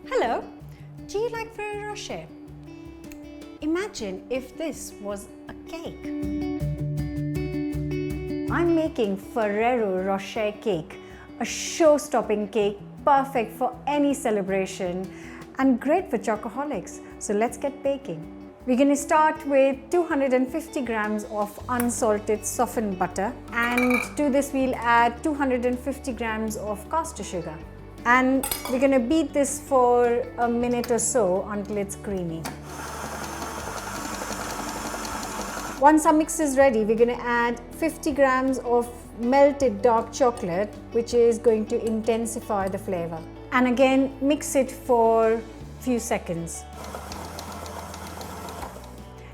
Hello, do you like Ferrero Rocher? Imagine if this was a cake. I'm making Ferrero Rocher cake, a show-stopping cake perfect for any celebration and great for chocoholics. So let's get baking. We're going to start with 250 grams of unsalted softened butter, and to this we'll add 250 grams of caster sugar. And we're going to beat this for a minute or so until it's creamy. Once our mix is ready, we're going to add 50 grams of melted dark chocolate, which is going to intensify the flavor. And again, mix it for a few seconds.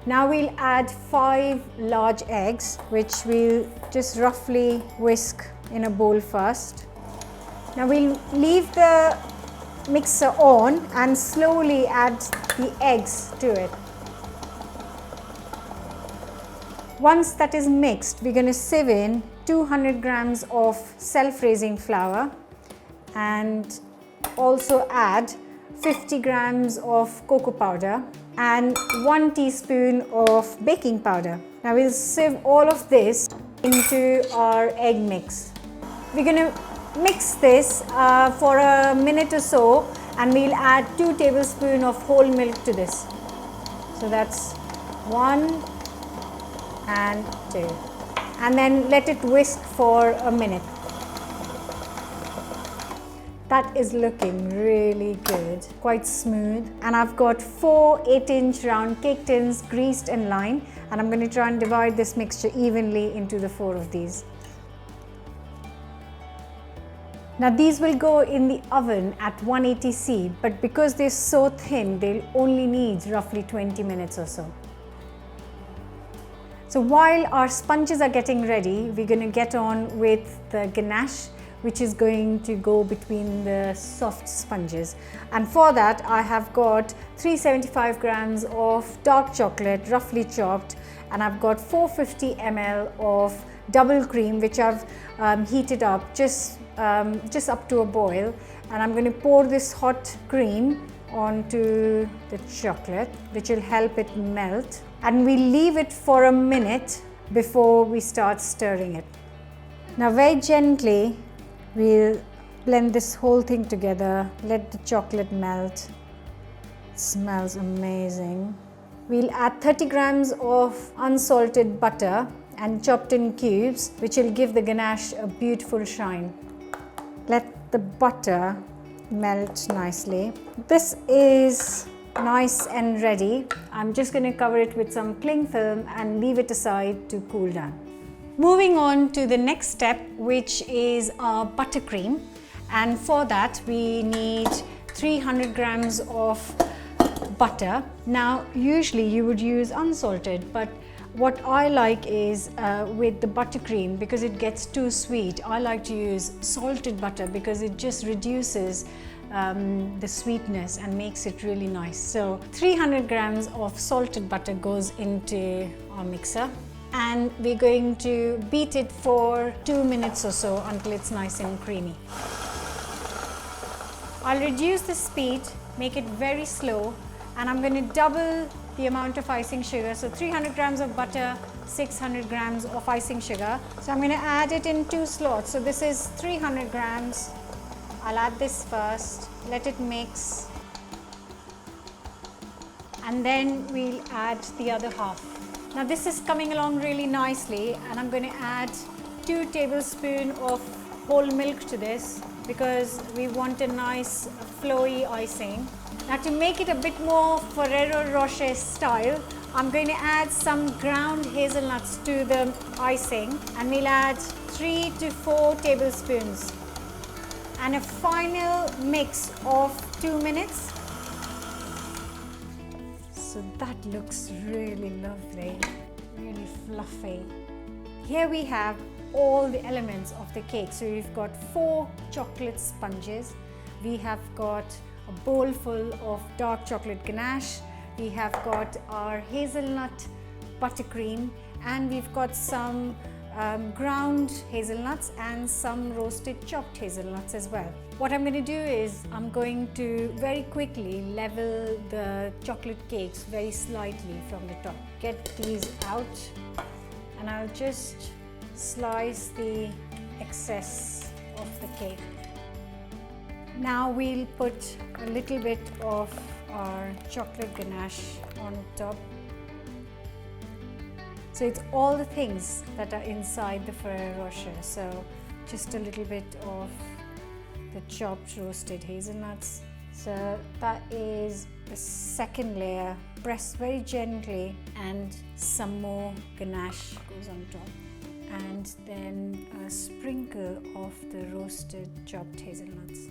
Now we'll add 5 large eggs, which we'll just roughly whisk in a bowl first. Now we'll leave the mixer on and slowly add the eggs to it. Once that is mixed, we're going to sieve in 200 grams of self-raising flour and also add 50 grams of cocoa powder and 1 teaspoon of baking powder. Now we'll sieve all of this into our egg mix. We're going to mix this for a minute or so, and we'll add 2 tablespoons of whole milk to this. So that's 1 and 2. And then let it whisk for a minute. That is looking really good, quite smooth. And I've got 4 8-inch round cake tins greased and lined, and I'm going to try and divide this mixture evenly into the 4 of these. Now these will go in the oven at 180°C, but because they're so thin, they'll only need roughly 20 minutes or so. So while our sponges are getting ready, we're going to get on with the ganache, which is going to go between the soft sponges. And for that, I have got 375 grams of dark chocolate, roughly chopped, and I've got 450 ml of double cream, which I've heated up just up to a boil. And I'm going to pour this hot cream onto the chocolate, which will help it melt. And we leave it for a minute before we start stirring it. Now very gently, we'll blend this whole thing together, let the chocolate melt. It smells amazing. We'll add 30 grams of unsalted butter and chopped in cubes, which will give the ganache a beautiful shine. Let the butter melt nicely. This is nice and ready. I'm just going to cover it with some cling film and leave it aside to cool down. Moving on to the next step, which is our buttercream, and for that we need 300 grams of butter. Now usually you would use unsalted, but what I like is with the buttercream, because it gets too sweet, I like to use salted butter because it just reduces the sweetness and makes it really nice. So 300 grams of salted butter goes into our mixer, and we're going to beat it for 2 minutes or so until it's nice and creamy. I'll reduce the speed, make it very slow, and I'm going to double the amount of icing sugar. So 300 grams of butter, 600 grams of icing sugar. So I'm going to add it in 2 slots. So this is 300 grams. I'll add this first, let it mix, and then we'll add the other half. Now this is coming along really nicely, and I'm going to add 2 tablespoons of whole milk to this because we want a nice flowy icing. Now to make it a bit more Ferrero Rocher style, I'm going to add some ground hazelnuts to the icing, and we'll add 3 to 4 tablespoons. And a final mix of 2 minutes. So that looks really lovely, really fluffy. Here we have all the elements of the cake. So we've got 4 chocolate sponges. We have got a bowl full of dark chocolate ganache. We have got our hazelnut buttercream, and we've got some ground hazelnuts and some roasted chopped hazelnuts as well. What I'm going to do is I'm going to very quickly level the chocolate cakes very slightly from the top. Get these out and I'll just slice the excess of the cake. Now we'll put a little bit of our chocolate ganache on top. So it's all the things that are inside the Ferrero Rocher. So just a little bit of the chopped roasted hazelnuts. So that is the second layer. Press very gently and some more ganache goes on top. And then a sprinkle of the roasted chopped hazelnuts.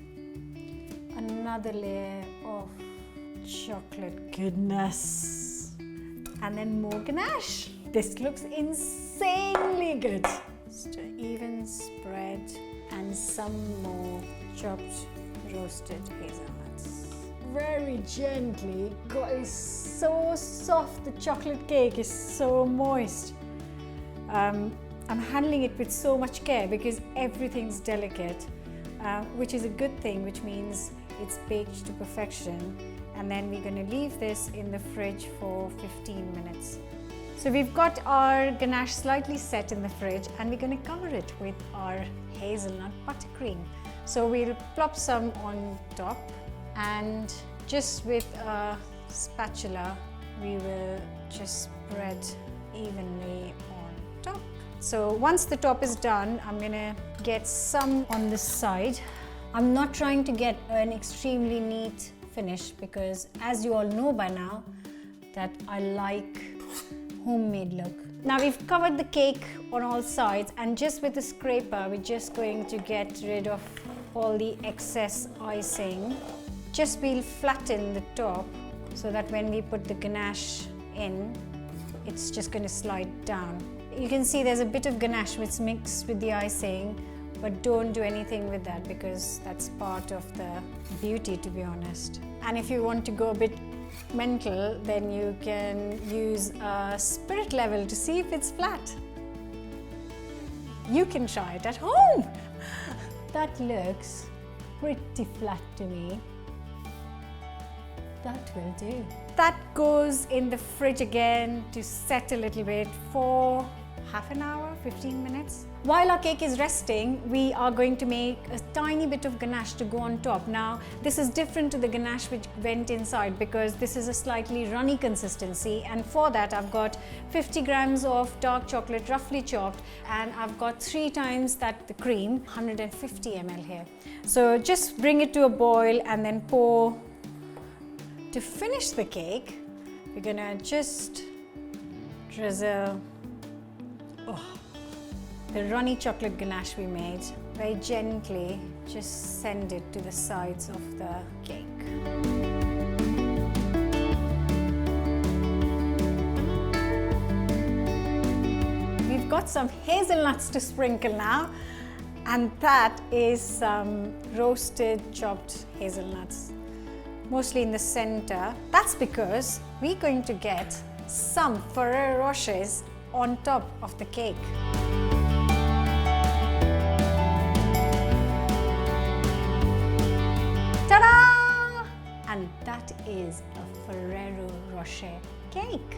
Another layer of chocolate goodness. And then more ganache. This looks insanely good. Just an even spread and some more chopped roasted hazelnuts. Very gently. God, it's so soft. The chocolate cake is so moist. I'm handling it with so much care because everything's delicate, which is a good thing, which means it's baked to perfection. And then we're going to leave this in the fridge for 15 minutes. So we've got our ganache slightly set in the fridge and we're going to cover it with our hazelnut buttercream. So we'll plop some on top and just with a spatula we will just spread evenly on top. So once the top is done, I'm going to get some on the side. I'm not trying to get an extremely neat finish because as you all know by now that I like homemade look. Now we've covered the cake on all sides and just with the scraper we're just going to get rid of all the excess icing. Just we'll flatten the top so that when we put the ganache in, it's just going to slide down. You can see there's a bit of ganache which mixed with the icing, but don't do anything with that because that's part of the beauty, to be honest. And if you want to go a bit mental, then you can use a spirit level to see if it's flat. You can try it at home. That looks pretty flat to me. That will do. That goes in the fridge again to set a little bit for half an hour, 15 minutes. While our cake is resting, we are going to make a tiny bit of ganache to go on top. Now, this is different to the ganache which went inside because this is a slightly runny consistency, and for that I've got 50 grams of dark chocolate roughly chopped, and I've got 3 times that the cream, 150 ml here. So just bring it to a boil and then pour. To finish the cake, we're gonna just drizzle the runny chocolate ganache we made. Very gently, just send it to the sides of the cake. We've got some hazelnuts to sprinkle now, and that is some roasted chopped hazelnuts, mostly in the center. That's because we're going to get some Ferrero Rochers on top of the cake. Ta-da! And that is a Ferrero Rocher cake.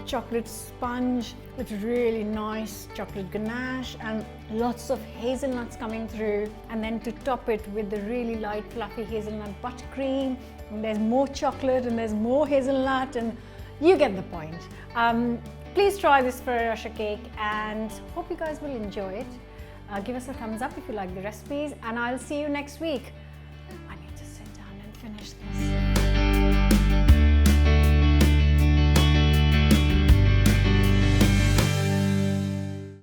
Chocolate sponge with really nice chocolate ganache and lots of hazelnuts coming through, and then to top it with the really light fluffy hazelnut buttercream, and there's more chocolate and there's more hazelnut, and you get the point. Please try this Ferrero Rocher cake and hope you guys will enjoy it. Give us a thumbs up if you like the recipes, and I'll see you next week. I need to sit down and finish this.